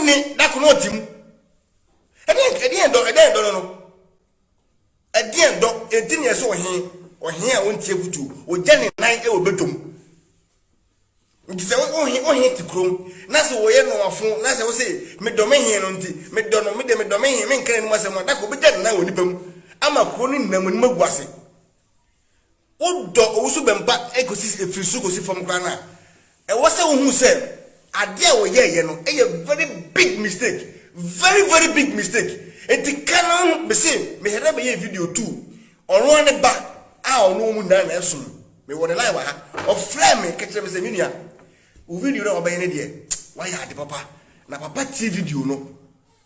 Oni that could not him. At the end, no. At the end, 18 years old, or here won't able to, or Jenny 9 ever bedroom. It's a hit to chrome. Nasa way no phone, Nasa will say, me domain here on the me domain, men can was a man that could be dead now with them. I'm a cronin them with Mugwasi. Old dog also been back ecosystem if you see from Grana. And what's the one who said, I dare you know, a very big mistake. Very big mistake. And the canon be say, me have a video too. Or run it back, I don't know none else. Me want a lie or flame me catch them as a minia. Video no obey any day. Why had the papa? Na papa TV video no.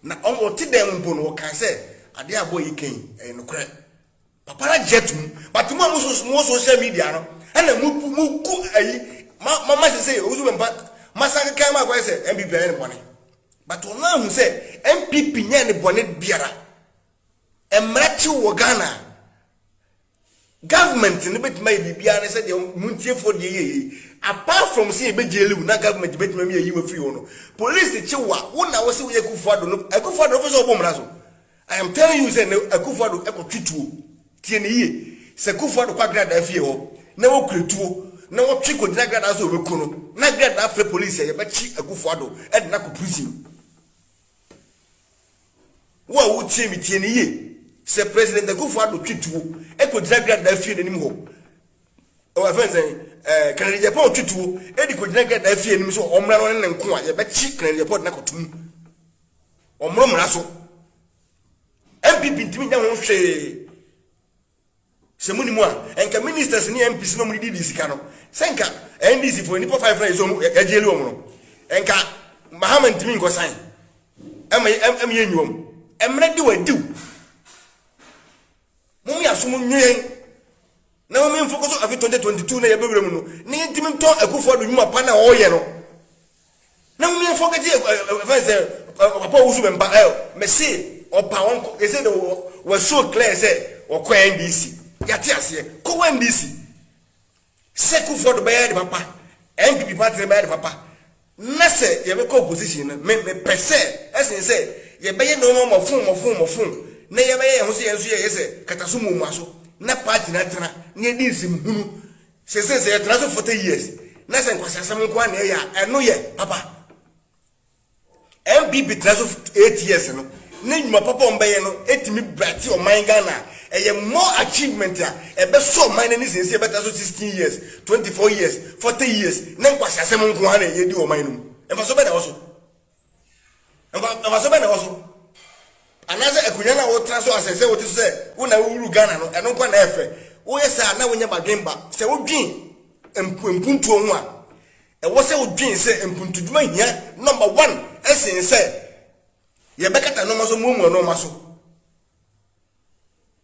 Na on ti dem mpo no can say, ade aboy ken no kre. Papa na jet mu, but mo social media no. And mu ku ayi mama say ozu mempa masaka kan ma kwa say MPP any bone. But ona hu say MPP nya ne bone biara. Emrachi wo Ghana. Government ne bet mai bibia ne say de muntie for de ye. Apart from saying be jailu na government bet me you free ono. Police chewa wona wo say we Akufo-Addo no Akufo-Addo for so bomra so. I am telling you say Akufo-Addo ekotwituo. Tie ne ye. Se Akufo-Addo kwa grada afie ho. Na wo kretuo. Na wo twiko dina grada so obeku no. Na grada afre police ye be chi Akufo-Addo e na ko prison. Wo tie mi tie ne ye. Se President Akufo-Addo twituo ekodina grada afie nanim ho. O afa say Canada Japan tutu edi ko dina ga da fie nim so omra no ne nko a ye be chi Canada Japan na kotum omro mra so MPP ntimi nya ho hwe se muni mu a enka ministers ni MPs no mu di sika no senka NDC for ni po 5 na zo ejeli omro enka Mahama ntimi ngo san am ye nyuom emre di wadiw mum ya so mu nyen na me focus of 2022 na yebere mu no ni ntimi to Akufo-Addo nyuma pa na oye no na me focus say papa wusu memba me say opa won e say we so clear say okwa NDC yate ase ko NDC se Akufo-Addo be ya de papa NPP party be ya de papa na say ye be ko opposition na me pese esen say ye be ye no mo fun na ye be ye ho say enso ye say kataso mu aso na party na tena na edi nsim hunu se ya tena so 40 years na se nkwasasam nko na ya eno ye papa MPP tena so 8 years no na nyuma papa ombaye no etimi brati o man Ghana eye more achievement a e be so man ni since e beta so 16 years 24 years 40 years na nkwasasam nko na ye di o man no e fa so be na wo so anaze ekunya na wo transo asese wo ti se wo na wuru Ghana no eno kwa na efe wo yesa na wonya bagemba se wo dwin empuntu ho a e wo se wo dwin se empuntu dwuma hia number 1 esen se ye bekata no maso mumu no maso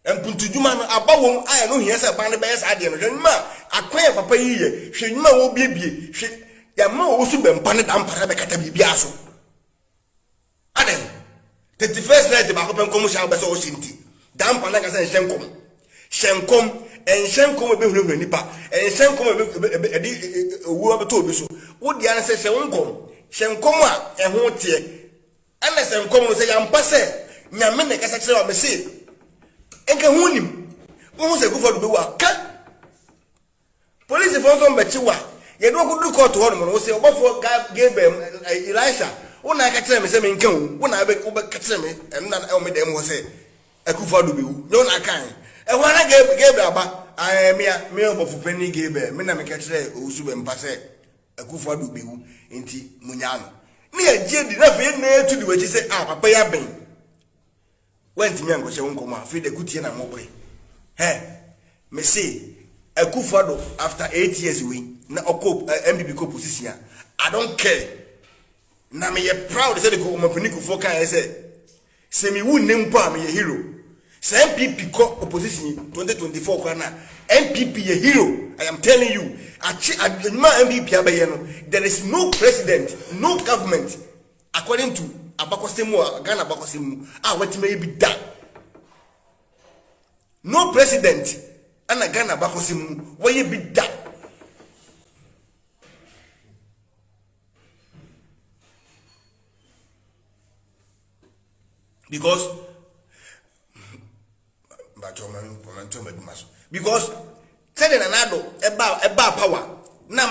empuntu dwuma no abawom aya no hia se ban ne be yesa ade no hwenuma akwan papa yiye hwenuma wo biebie hwe ya ma wo su bempa ne dampara bekata bibia so ade 31st night ba ko pen komo sha beso o shinti dampa na ka se shenkom be hunu nipa shenkom be edi owu abeto obi so wo dia na se shenkom a ho tie ana shenkom no se yampa se nyame ne kasa kire wa me se enka hunim wo se Akufo-Addo be wa ka police for so mbe chiwa ye do ko du court ho no wo se obofo Gabriel Elisha una ka kire me se me nka hu una be ka kire me na o me dem ho se Akufo-Addo be hu no na kan e wana Gabriel aba me obofo pani Gabriel me na me ka kire osu be mpa se Akufo-Addo be hu enti munya no ne ya jedi na fe na etu di wachi se papa ya ben went me ango se won koma fe de kutie na mo boy me say Akufo-Addo after 8 years we na okop MPP ko position I don't care na me ye proud say the go mapaniku for kan say me wu nem pa me ye hero say MPP ko opposition 2024 kwa na MPP ye hero I am telling you MPP abaye no there is no president no government according to Abakosemu Ghana Abakosemu wetima be da no president ana Ghana Abakosemu why be da because because tell na nado eba power na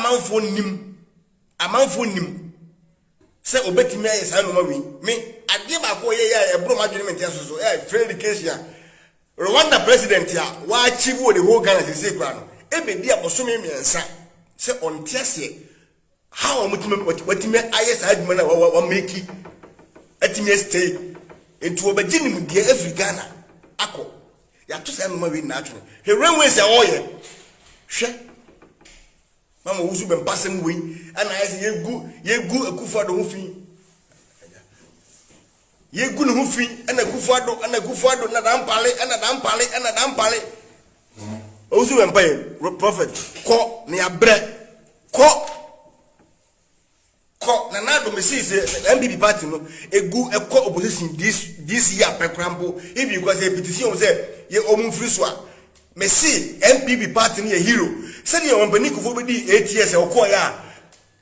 amanfo nim se obetimi aye sa no ma wi me ade ba ko ye ya ebro ma dwene mentia so free education Rwanda president ya wa achieve the whole Ghana say kwa no ebedi abosome miensa se ontiase how watimi aye sa adwuma na wa make atimi stay into obeginim de every Ghana akọ ya to say no ma wi na atwene he rainway say oye hwe mama wusu be mpasem wi ana aye yegu akufado ho fi yegu no ho fi ana akufado na dampale wusu be mpaye prophet ko na yabre ko na nado me say MPP party no egu ekọ opposition this year pekrambo if you go say petition say ye omumfiri so a me see MPP party no ye hero say the ompani kufo be di 8 years okọ ya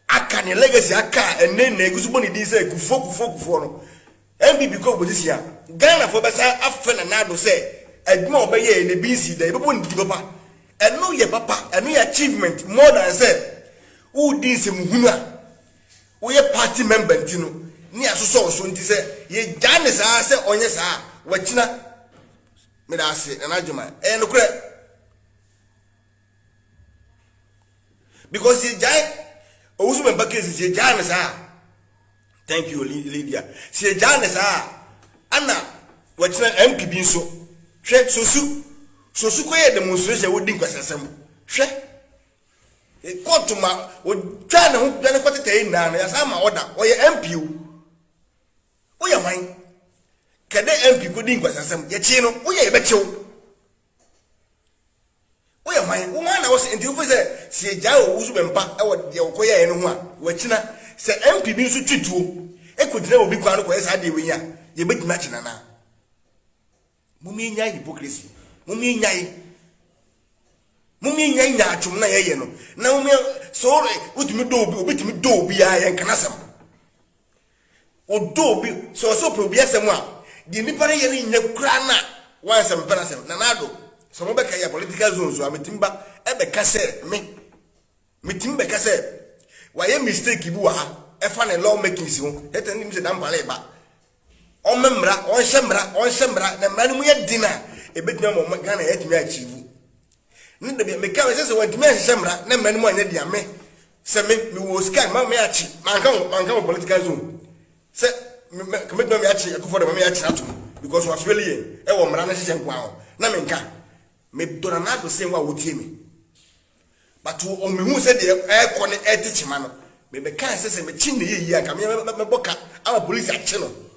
aka ne legacy aka enne na egusu boni di say kufo no MPP ko opposition Ghana for besa afa na nado say aduma obeye ne BC da e bebo ndi papa eno ye papa eno ye achievement more than say who din se muhunu a we party member ntino ni asoso so nti say ye jane sa say onye sa wachina me da ase na adwuma no kure because ye jane owusu member case ye jane sa thank you Lydia ye jane sa ana wachina MPB nso hwe sosu ko ye demonstration wo din kwasasem hwe kotuma o twana ho dwane kwatete na ya sama order o ye MPU o ye man kade MP ko din kwasasem ye chi no o ye be chiw o ye man wo man na wo se ndi wo se ja o wuzu bempa e wo de wo koye no ho a wa china se MP bi nso twituo e ko dina obi kwa no ko esa de we ya ye be dina china na mumi nya hypocrisy mumi nya atwum na ye no na mumi so utumi do obi ya ye nkanasam o do obi so probi asem a di nipa ne ye nya kura na wansem penasem na nado so mo be ka ya political zone so ametimba e be ka se metimba ka se wa ye mistake bi wa ha e fa ne law making si ho etan nim se dan pale ba on shemra na manu mu ye dina e betima mo Ghana ye tumi achieve ni de me ka se wantumi shemra na manu mu anya dia me se me wo scan ma me achi man kan political zone se me do me achi akufo de me achi ato because wa feel ye e wo mra na hye nkwa ho na me nka me dora na do se wa wotie me but o me hu se de e ko ne e tichima no me be kan se me chi ne ye aka me boka ama police achi no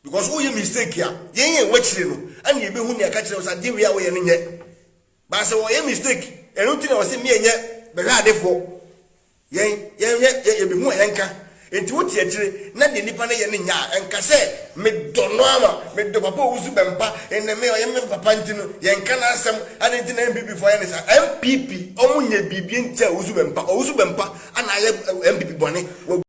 because who you mistake here yen wachire no and ye be hu ne aka kire so de we a we ye nye ba se wo ye mistake enu ti na wo se me nye be hwa adefo yen ye be hu enka enti wo tie kire na de nipa na ye ne nya enka se me dono ama me do papa wuzu bempa enne me ye me papa ntino yen ka na asem ane nti na MPP for ye ne sa MPP omunye bibie ntia wuzu bempa ana ye MPP bone